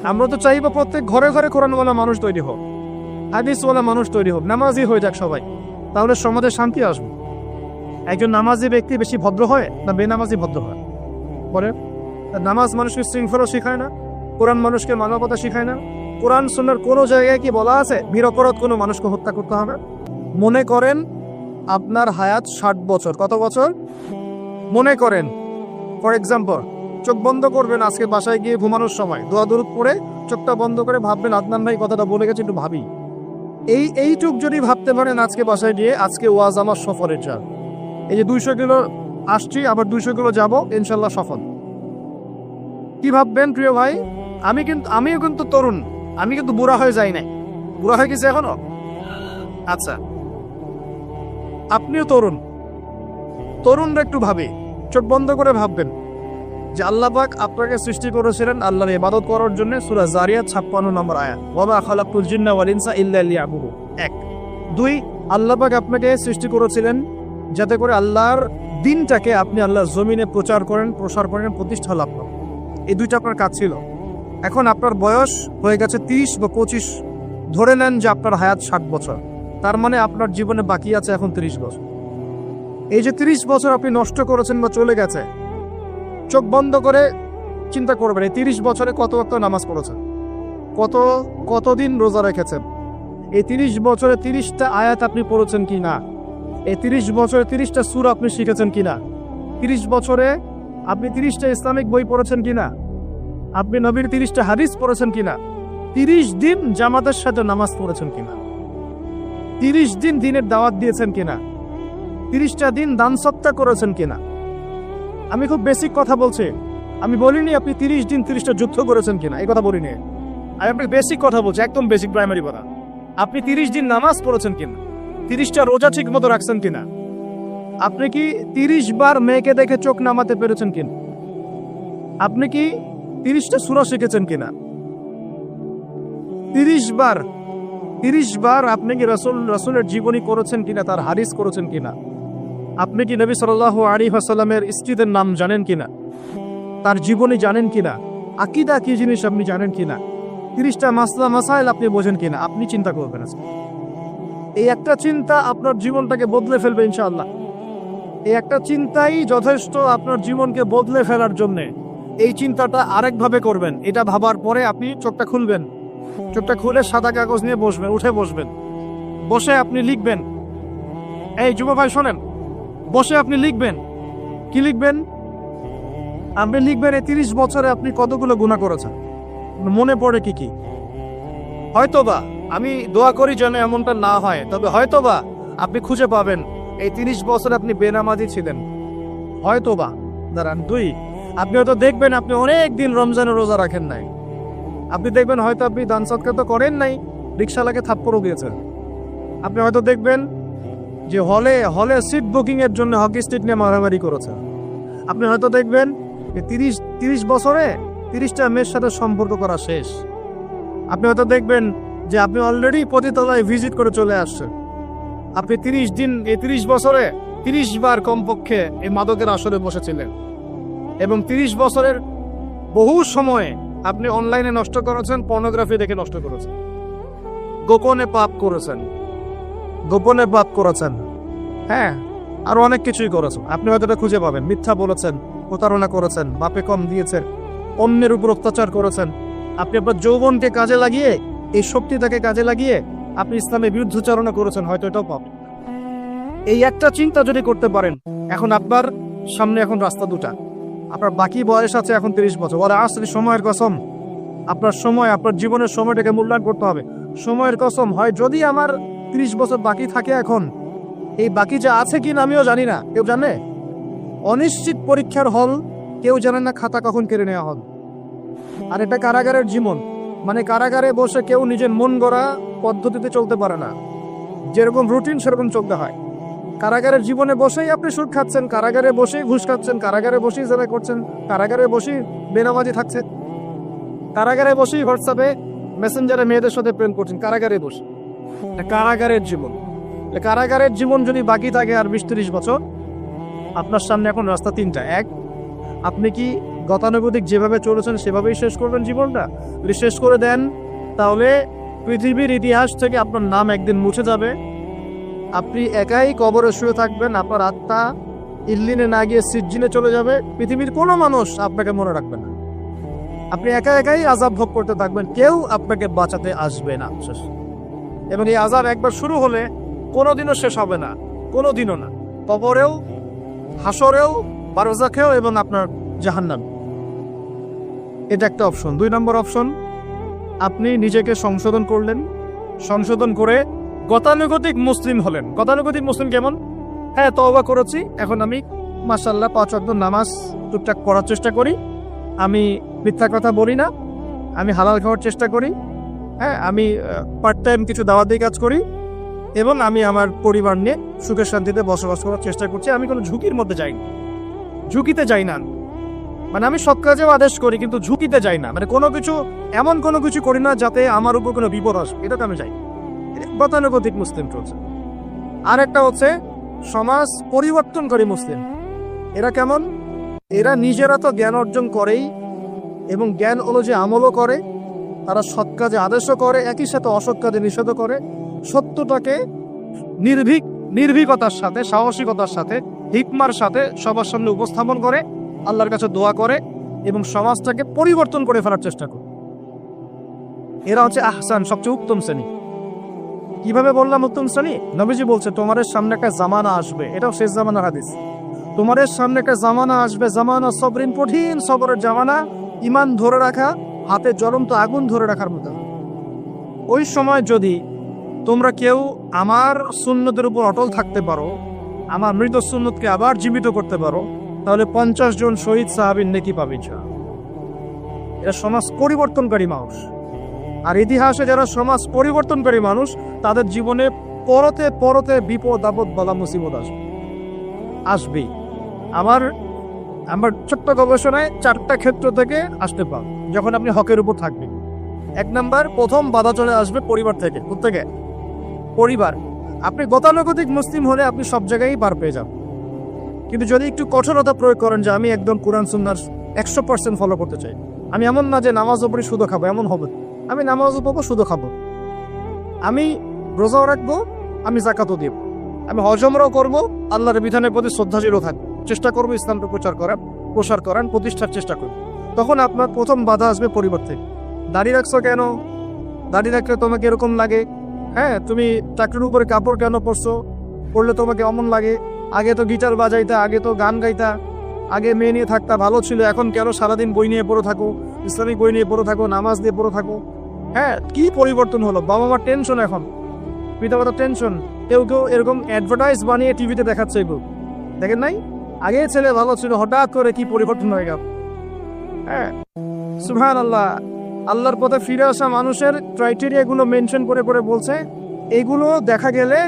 আমরা তো চাইবো প্রত্যেক ঘরে ঘরে কোরআনওয়ালা মানুষ তৈরি হোক, হাদিসওয়ালা মানুষ তৈরি হোক, নামাজি হয়ে যাক সবাই, তাহলে সমাজে শান্তি আসবে। একজন নামাজি ব্যক্তি বেশি ভদ্র হয় না বেনামাজি ভদ্র হয়? বলে নামাজ মানুষকে শৃঙ্খলা শেখায় না, কোরআন মানুষকে মানবতা শেখায় না। কোরআন সুন্নাহর কোনো জায়গায় কি বলা আছে নিরপরাধ কোনো মানুষকে হত্যা করতে হবে? মনে করেন আপনার হায়াত 60 বছর, কত বছর মনে করেন, ফর এক্সাম্পল চোখ বন্ধ করবেন, আজকে বাসায় গিয়ে ঘুমানোর সময় দোয়া দরুদ পড়ে চোখটা বন্ধ করে ভাববেন আদনান ভাই কথাটা বলে গেছে, একটু ভাবি। এইটুক যদি ভাবতে পারেন আজকে বাসায় গিয়ে, আজকে ওয়াজ আমার সফরের চাল, এই যে 200 কিলো আসছি আবার 200 কিলো যাবো, ইনশাল্লাহ সফল। কি ভাববেন প্রিয় ভাই? আমিও কিন্তু তরুণ, আমি কিন্তু বুড়া হয়ে যাই নাই। বুড়া হয়ে গেছে এখনো? আচ্ছা, আপনিও তরুণরা একটু ভাবে, চোখ বন্ধ করে ভাববেন যে আল্লাহ পাক আপনাকে সৃষ্টি করেছিলেন আল্লাহর ইবাদত করার জন্য। সূরা জারিয়াত 56 নম্বর আয়াত, ওয়া মা খালাকতুল জিন্না ওয়াল ইনসা ইল্লা লিয়াবুদুন। 1 2 আল্লাহ পাক আপনাকে সৃষ্টি করেছিলেন যাতে করে আল্লাহর দিনটাকে আপনি আল্লাহর জমিনে প্রচার করেন, প্রসার করেন, প্রতিষ্ঠা লাভ করেন। এই দুইটা আপনার কাজ ছিল। এখন আপনার বয়স হয়ে গেছে 30 বা 25, ধরে নেন যে আপনার হায়াত 60 বছর, তার মানে আপনার জীবনে বাকি আছে এখন 30 বছর। এই যে 30 বছর আপনি নষ্ট করেছেন বা চলে গেছে, চোখ বন্ধ করে চিন্তা করবেন এই 30 বছরে কত ওয়াক্ত নামাজ পড়েছেন, কতদিন রোজা রেখেছেন, এই 30 বছরে 30টা আয়াত আপনি পড়েছেন কি না, এই 30 বছরে 30টা সূরা আপনি শিখেছেন কিনা, 30 বছরে আপনি 30টা ইসলামিক বই পড়েছেন কিনা, আপনি নবীর 30টা হাদিস পড়েছেন কিনা, 30 দিন জামাতের সাথে নামাজ পড়েছেন কিনা, 30 দিন দিনের দাওয়াত দিয়েছেন কিনা, 30টা দিন দান সৎকা করেছেন কিনা। আমি খুব বেসিক কথা বলছি, আমি বলিনি আপনি 30 দিন 30টা যুদ্ধ করেছেন কিনা, এই কথা বলিনি। আমি আপনাকে বেসিক কথা বলছি, একদম বেসিক প্রাইমারি কথা। আপনি 30 দিন নামাজ পড়েছেন কিনা, 30টা রোজা ঠিক মতো রাখছেন কিনা, আপনি কি 30 বার মেয়েকে দেখে চোখ নামাতে পেরেছেন কিনা, আপনি কি 30টা সূরা শিখেছেন কিনা, 30 বার আপনি কি রাসূলের জীবনী করেছেন কিনা, তার হাদিস করেছেন কিনা, আপনি কি নবী সাল্লাল্লাহু আলাইহি ওয়াসাল্লামের স্ত্রীদের নাম জানেন কিনা, তার জীবনী জানেন কিনা, আকীদা কি জিনিস আপনি জানেন কিনা, 30টা মাসলা মাসাইল আপনি বোঝেন কিনা। আপনি চিন্তা করবেন, এই একটা চিন্তা আপনার জীবনটাকে বদলে ফেলবে ইনশাআল্লাহ। এই একটা চিন্তাই যথেষ্ট আপনার জীবনকে বদলে ফেলার জন্য। এই চিন্তাটা আরেকভাবে করবেন, এটা ভাবার পরে আপনি চোখটা খুলবেন, চোখটা খুলে সাদা কাগজ নিয়ে বসবেন, উঠে বসবেন, বসে আপনি লিখবেন। এই যুব ভাই শোনেন, বসে আপনি লিখবেন। কি লিখবেন? আপনি লিখবেন এই 30 বছরে আপনি কতগুলো গুনাহ করেছেন, মনে পড়ে কি কি। হয়তোবা, আমি দোয়া করি যেন এমনটা না হয়, তবে হয়তোবা আপনি খুঁজে পাবেন এই 30 বছরে আপনি বেনামাজি ছিলেন, হয়তোবা। দাঁড়ান, 2 আপনি হয়তো দেখবেন আপনি অনেক দিন রমজানের রোজা রাখেন নাই। আপনি দেখবেন হয়তো আপনি দান সদকা তো করেন নাই, রিকশালাকে থাপ্পড়ও দিয়েছেন। আপনি হয়তো দেখবেন যে হলে সিট বুকিং এর জন্য হকি স্টিক নিয়ে মারামারি করেছেন। আপনি হয়তো দেখবেন যে 30 বছরে 30টা মেয়ের সাথে সম্পর্ক করা শেষ। আপনি হয়তো দেখবেন যে আপনি অলরেডি পতিতালয়ে ভিজিট করে চলে আসছেন। আপনি 30 বছরে 30 বার কমপক্ষে এই মাদকের আসরে বসেছিলেন, এবং 30 বছরের বহু সময়ে আপনি অনলাইনে নষ্ট করেছেন, পর্নোগ্রাফি দেখে নষ্ট করেছেন, গোপনে পাপ করেছেন, হ্যাঁ, আরো অনেক কিছুই করেছেন। আপনি হয়তো এটা খুঁজে পাবেন। মিথ্যা বলেছেন, প্রতারণা করেছেন, বাপে কম দিয়েছেন, অন্যের উপর অত্যাচার করেছেন। আপনি আপনার যৌবনকে কাজে লাগিয়ে, এই শক্তিটাকে কাজে লাগিয়ে আপনি ইসলামের বিরুদ্ধাচরণা করেছেন, হয়তো এটাও পাপ। এই একটা চিন্তা যদি করতে পারেন, এখন আপনার সামনে এখন রাস্তা দুটা। আপনার বাকি বয়স আছে এখন 30 বছর, ওরা আসলে সময়ের কসম। আপনার সময়, আপনার জীবনের সময়টাকে মূল্যায়ন করতে হবে। সময়ের কসম, হয় যদি আমার 30 বছর বাকি থাকে, এখন এই বাকি যা আছে কিনা আমিও জানি না, কেউ জানে? অনিশ্চিত পরীক্ষার হল, কেউ জানে না খাতা কখন কেড়ে নেওয়া হল। আর এটা কারাগারের জীবন, মানে কারাগারে বসে কেউ নিজের মন গড়া পদ্ধতিতে চলতে পারে না, যেরকম রুটিন সেরকম চলতে হয়। কারাগারের জীবনে বসেই আপনি সুদ খাচ্ছেন, কারাগারে বসেই ঘুষ খাচ্ছেন, কারাগারে বসেই জেনা করছেন, কারাগারে বসেই বেনামাজি থাকছেন, কারাগারে বসেই হোয়াটসঅ্যাপে মেসেঞ্জারে মেয়েদের সাথে প্রেম করছেন, কারাগারে বসে। কারাগারের জীবন, কারাগারের জীবন যদি বাকি থাকে আর 20-30 বছর, আপনার সামনে এখন রাস্তা 3টা। 1, আপনি কি গতানুগতিক যেভাবে চলেছেন সেভাবেই শেষ করবেন জীবনটা? যদি শেষ করে দেন তাহলে পৃথিবীর ইতিহাস থেকে আপনার নাম একদিন মুছে যাবে, আপনি একাই কবরে শুয়ে থাকবেন, আপনার আত্মা ইল্লিনে না গিয়ে সিজ্জিনে চলে যাবে, পৃথিবীর কোনো মানুষ আপনাকে মনে রাখবে না, আপনি একা একাই আযাব ভোগ করতে থাকবেন, কেউ আপনাকে বাঁচাতে আসবে না। এবং এই আযাব একবার শুরু হলে কোনোদিনও শেষ হবে না, কোনোদিনও না, কবরেও, হাসরেও, বারজাখেও এবং আপনার জাহান্নাম। এটা একটা অপশন। 2 নম্বর অপশন, আপনি নিজেকে সংশোধন করলেন, সংশোধন করে গতানুগতিক মুসলিম হলেন। গতানুগতিক মুসলিম কেমন? হ্যাঁ, তওবা করেছি, এখন আমি মাশাআল্লাহ 5 ওয়াক্ত নামাজ টুকটাক পড়ার চেষ্টা করি, আমি মিথ্যা কথা বলি না, আমি হালাল খাওয়ার চেষ্টা করি, হ্যাঁ, আমি পার্ট টাইম কিছু দাওয়াতি কাজ করি, এবং আমি আমার পরিবার নিয়ে সুখে শান্তিতে বসবাস করার চেষ্টা করছি। আমি কোনো ঝুঁকির মধ্যে যাই না, ঝুঁকিতে যাই না, মানে আমি সৎ কাজেও আদেশ করি কিন্তু ঝুঁকিতে যাই না, মানে কোনো কিছু এমন কোনো কিছু করি না যাতে আমার উপর কোনো বিপদ আসবে, এটাতে আমি যাই। গতানুগতিক মুসলিম চলছে। আর একটা হচ্ছে সমাজ পরিবর্তনকারী মুসলিম। এরা কেমন? এরা নিজেরা তো জ্ঞান অর্জন করেই এবং জ্ঞান অনুযায়ী আমলও করে, তারা সৎ কাজে আদেশও করে, একই সাথে অসৎ কাজে নিষেধও করে, সত্যটাকে নির্ভীকতার সাথে, সাহসিকতার সাথে, হিকমার সাথে সবার সামনে উপস্থাপন করে, আল্লাহর কাছে দোয়া করে এবং সমাজটাকে পরিবর্তন করে ফেলার চেষ্টা করে। এরা হচ্ছে আহসান, সবচেয়ে উত্তম শ্রেণী। কিভাবে বললাম উত্তম শ্রেণী? নবীজি বলছে তোমাদের সামনে একটা জামানা আসবে, এটাও শেষ জামানার হাদিস, তোমাদের সামনে একটা জামানা আসবে, জামানা সবরিন, কঠিন সবরের জামানা, ইমান ধরে রাখা হাতে জ্বলন্ত আগুন ধরে রাখার মতো। ওই সময় যদি তোমরা কেউ আমার সুন্নতের উপর অটল থাকতে পারো, আমার মৃত সুন্নতকে আবার জীবিত করতে পারো, তাহলে 50 জন শহীদ সাহাবীর নেকি পাবে। এরা সমাজ পরিবর্তনকারী মানুষ। আর ইতিহাসে যারা সমাজ পরিবর্তনকারী মানুষ, তাদের জীবনে পরতে পরতে বিপদ আপদ বালা মুসিবত আসবেই। আমার ছোট্ট গবেষণায় 4টা ক্ষেত্র থেকে আসতে পার যখন আপনি হকের উপর থাকবেন। 1 নাম্বার, প্রথম বাধা চলে আসবে পরিবার থেকে। প্রত্যেকে পরিবার। আপনি গতানুগতিক মুসলিম হলে আপনি সব জায়গায় পার পেয়ে যান, কিন্তু যদি একটু কঠোরতা প্রয়োগ করেন যে আমি একদম কোরআন সুন্নাহর 100% ফলো করতে চাই, আমি এমন না যে নামাজ পড়ি শুধু খাবো, এমন হবে, আমি নামাজ পড়বো শুধু খাবো, আমি রোজাও রাখবো, আমি যাকাতও দেব, আমি হজ উমরাও করবো, আল্লাহর বিধানের প্রতি শ্রদ্ধাশীল থাকবো, চেষ্টা করবো ইসলামকে প্রসার করার প্রতিষ্ঠার চেষ্টা করবো, তখন আপনার প্রথম বাধা আসবে পরিবার থেকে। দাড়ি রাখছো কেন? দাড়ি রাখলে তোমাকে এরকম লাগে, হ্যাঁ, তুমি চাকরির উপরে কাপড় কেন পরলে তোমাকে অমন লাগে, আগে তো গিটার বাজাইতা, আগে তো গান গাইতা, আগে মেয়ে নিয়ে থাকতা, ভালো ছিল, এখন কেন সারাদিন বই নিয়ে পড়ে থাকো, ইসলামিক বই নিয়ে পড়ে থাকো, নামাজ দিয়ে পড়ে থাকো। হ্যাঁ, কি পরিবর্তন হলো, বাবা মার টেনশন, এখন পিতামাতার টেনশন, কেউ কেউ এরকম অ্যাডভার্টাইজ বানিয়ে টিভিতে দেখাচ্ছে, এগুলো দেখেন নাই? আগে ছেলে ভালো ছিল, হঠাৎ করে কি পরিবর্তন হয়ে গেল। হ্যাঁ, সুবহানাল্লাহ। আল্লাহর পথে ফিরে আসা মানুষের ক্রাইটেরিয়াগুলো মেনশন করে করে বলছে, এগুলো দেখা গেলে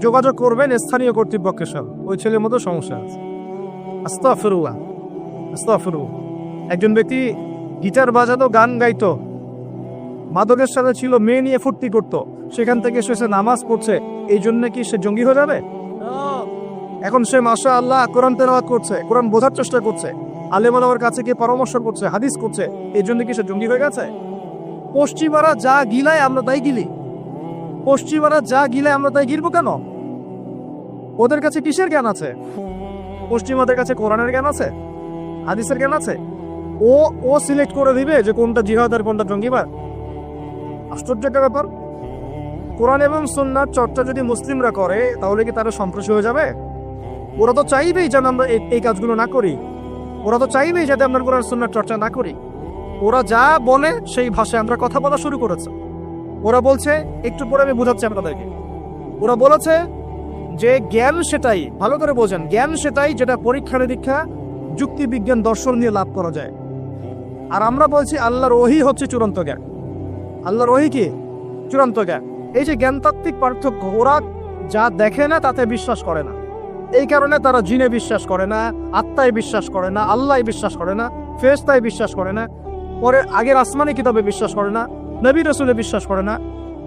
যোগাযোগ করবেন স্থানীয় কর্তৃপক্ষের সাথে, ওই ছেলের মতো সমস্যা আছে। আস্তাগফিরুল্লাহ, আস্তাগফিরুল্লাহ। একজন ব্যক্তি গিটার বাজাতো, গান গাইতো, মাদকের সাথে ছিল, মেয়ে নিয়ে ফুর্তি করতো, সেখান থেকে সে নামাজ পড়ছে, এই জন্য কি সে জঙ্গি হয়ে যাবে? এখন সে মাশাআল্লাহ কোরআন তেলাওয়াত করছে, কোরআন বোঝার চেষ্টা করছে, আলেম ওলামার কাছে গিয়ে পরামর্শ করছে, হাদিস করছে, এই জন্য কি সে জঙ্গি হয়ে গেছে? পশ্চিমারা যা গিলায় আমরা তাই গিলি, পশ্চিমারা যা গিলায় আমরা তাই গিলবো কেন? ওদের কাছে কিসের জ্ঞান আছে? পশ্চিমাদের কাছে কোরআনের জ্ঞান আছে, হাদিসের জ্ঞান আছে। ও সিলেক্ট করে দিবে যে কোনটা জিহাদ আর কোনটা জঙ্গিবাদ? আশ্চর্য একটা ব্যাপার। কোরআন এবং সুন্নাহর চর্চা যদি মুসলিমরা করে, তাহলে কি তারা সন্ত্রাসী হয়ে যাবে? ওরা তো চাইবেই যেন আমরা এই কাজগুলো না করি, ওরা তো চাইবেই যাতে আমরা কোরআন সুন্নাহর চর্চা না করি। ওরা যা বলে সেই ভাষায় আমরা কথা বলা শুরু করেছে। ওরা বলছে, একটু পরে আমি বোঝাচ্ছি আপনাদেরকে, ওরা বলেছে যে জ্ঞান সেটাই, ভালো করে বোঝেন, জ্ঞান সেটাই যেটা পরীক্ষা নিরীক্ষা, যুক্তি বিজ্ঞান দর্শন নিয়ে লাভ করা যায়। আর আমরা বলছি আল্লাহর ওহী হচ্ছে চূড়ান্ত জ্ঞান। আল্লাহর ওহী কি? চূড়ান্ত জ্ঞান। এই যে জ্ঞানতাত্ত্বিক পার্থক্য, ওরা যা দেখে না তাতে বিশ্বাস করে না, এই কারণে তারা জিনে বিশ্বাস করে না, আত্মায় বিশ্বাস করে না, আল্লাহ বিশ্বাস করে না, ফেরেশতায় বিশ্বাস করে না, পরে আগের আসমানি কিতাবে বিশ্বাস করে না, নবী রাসূলে বিশ্বাস করে না,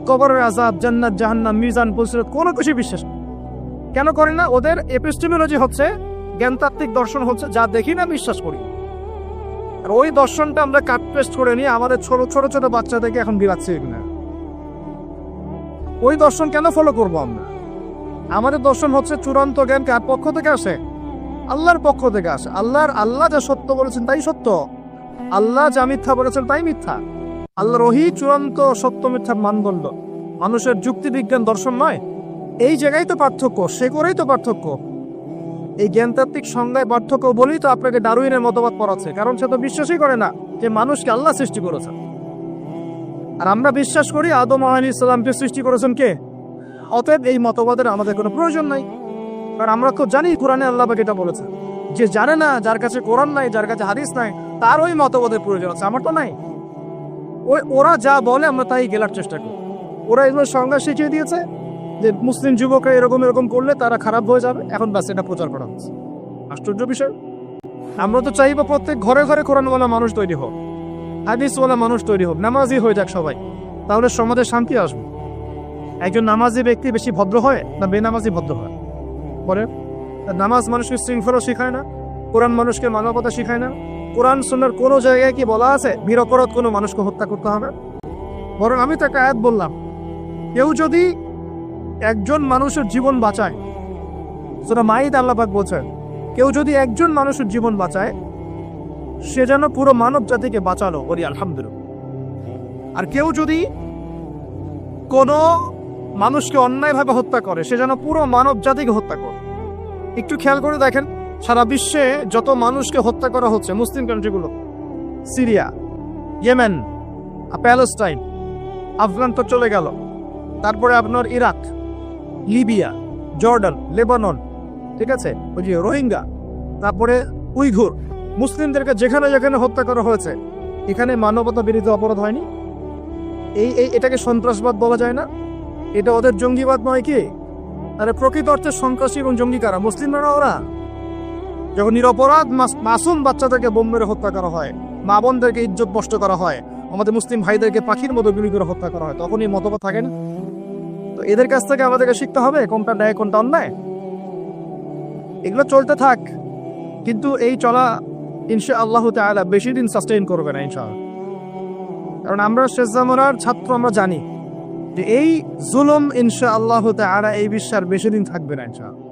কবরের আযাব, জান্নাত জাহান্নাম, মিজান, পুলসিরাত, কোনো কিছু বিশ্বাস কেন করে না? ওদের এপিস্টেমোলজি হচ্ছে, জ্ঞানতাত্ত্বিক দর্শন হচ্ছে যা দেখি না বিশ্বাস করি। আর ওই দর্শনটা আমরা কাট পেস্ট করে নিয়ে আমাদের ছোট ছোট ছোট বাচ্চাদেরকে এখন বিলাচ্ছি এগুলো। ওই দর্শন কেন ফলো করব আমরা? আমাদের দর্শন হচ্ছে চূড়ান্ত জ্ঞান কার পক্ষ থেকে আসে? আল্লাহর পক্ষ থেকে আসে। আল্লাহ যা সত্য বলেছেন তাই সত্য, আল্লাহ যা মিথ্যা বলেছেন তাই মিথ্যা। আল্লাহর ওহী চূড়ান্ত সত্য মিথ্যার মানদণ্ড, মানুষের যুক্তি বিজ্ঞান দর্শন নয়। এই জায়গায় তো পার্থক্য, সে করেই তো পার্থক্য। এই জ্ঞানতাত্ত্বিক সংজ্ঞায় পার্থক্য বলেই তো আপনাকে ডারউইনের মতবাদ পড়াচ্ছে, কারণ সে তো বিশ্বাসই করে না যে মানুষকে আল্লাহ সৃষ্টি করেছেন। আর আমরা বিশ্বাস করি আদম আলাইহিস সালামকে সৃষ্টি করেছেন কে। অতএব এই মতবাদের আমাদের কোনো প্রয়োজন নাই, কারণ আমরা তো জানি কোরআনে আল্লাহ পাক এটা বলেছে। যে জানে না, যার কাছে কোরআন নাই, যার কাছে হাদিস নাই, তার ওই মতবাদের প্রয়োজন আছে, আমার তো নাই। ওরা যা বলে আমরা তাই গেলার চেষ্টা করি। ওরা এগুলো সংজ্ঞা শিখিয়ে দিয়েছে যে মুসলিম যুবকরা এরকম এরকম করলে তারা খারাপ হয়ে যাবে, এখন ব্যাস এটা প্রচার করা হচ্ছে। আশ্চর্য বিষয়। আমরা তো চাইবো প্রত্যেক ঘরে ঘরে কোরআনওয়ালা মানুষ তৈরি হোক, হাদিসওয়ালা মানুষ তৈরি হোক, নামাজি হয়ে যাক সবাই, তাহলে সমাজে শান্তি আসবে। একজন নামাজি ব্যক্তি বেশি ভদ্র হয় না বেনামাজি ভদ্র হয়? বলে নামাজ মানুষকে শৃঙ্খলা শেখায় না, কোরআন মানুষকে মানবতা শেখায় না। কোরআন সুন্নাহর কোনো জায়গায় কি বলা আছে নিরপরাধ কোনো মানুষকে হত্যা করতে হবে? বরং আমি তো একটা আয়াত বললাম, কেউ যদি একজন মানুষের জীবন বাঁচায়, সূরা মাইদা আল্লাহ পাক বলছেন, কেউ যদি একজন মানুষের জীবন বাঁচায় সে যেন পুরো মানব জাতিকে বাঁচালো, বলি আলহামদুলিল্লাহ। আর কেউ যদি কোনো মানুষকে অন্যায়ভাবে হত্যা করে সে যেন পুরো মানব জাতিকে হত্যা করে। একটু খেয়াল করে দেখেন, সারা বিশ্বে যত মানুষকে হত্যা করা হচ্ছে, মুসলিম কান্ট্রিগুলো, সিরিয়া, ইয়েমেন, প্যালেস্টাইন, আফগান তো চলে গেল, তারপরে আপনার ইরাক, লিবিয়া, জর্ডান, লেবানন, ঠিক আছে, ওই যে রোহিঙ্গা, তারপরে উইঘুর, মুসলিমদেরকে যেখানে যেখানে হত্যা করা হয়েছে, এখানে মানবতা বিরোধী অপরাধ হয়নি? এটাকে সন্ত্রাসবাদ বলা যায় না? এটা ওদের জঙ্গিবাদ নয় কি? আরে প্রকৃত অর্থে সন্ত্রাসী এবং জঙ্গি কারা? মুসলিমরা। ওরা যখন নিরপরাধ মাসুম বাচ্চাদেরকে বোম মেরে হত্যা করা হয়, মা বোনদেরকে ইজ্জত নষ্ট করা হয়, আমাদের মুসলিম ভাইদেরকে পাখির মতো গুলি করে হত্যা করা হয়, তখন এই মতবাদ থাকে না? তো এদের কাছ থেকে আমাদেরকে শিখতে হবে কোনটা ন্যায় কোনটা অন্যায়। এগুলো চলতে থাক, কিন্তু এই চলা ইনশাআল্লাহ তাআলা বেশি দিন সাস্টেইন করবে না ইনশাআল্লাহ। কারণ আমরা শেষ জামানার ছাত্র, আমরা জানি যে এই জুলুম ইনশাআল্লাহ তাআলা এই বিশ্বের বেশি দিন থাকবে না ইনশাআল্লাহ।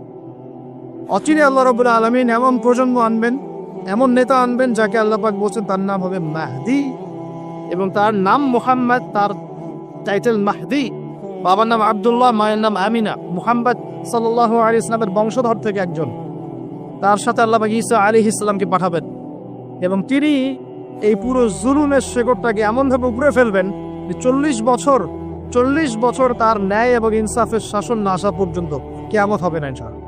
অচিরে আল্লাহ রাব্বুল আলামিন এমন প্রজন্ম আনবেন, এমন নেতা আনবেন যাকে আল্লাহ পাক বলছেন তার নাম হবে মাহদি, এবং তার নাম মুহাম্মদ, তার টাইটেল মাহদি। বাবার নাম আব্দুল্লাহ, মায়ের নাম আমিনা। মুহাম্মদ সাল্লাল্লাহু আলাইহি ওয়াসাল্লামের বংশধর থেকে একজন। তার সাথে আল্লাহ পাক ঈসা আলাইহিস সালামকে পাঠাবেন, এবং তিনি এই পুরো জুলুমের শেকড়টাকে এমনভাবে উপড়ে ফেলবেন যে 40 বছর তার ন্যায় এবং ইনসাফের শাসন না আসা পর্যন্ত কিয়ামত হবে না ইনশাআল্লাহ।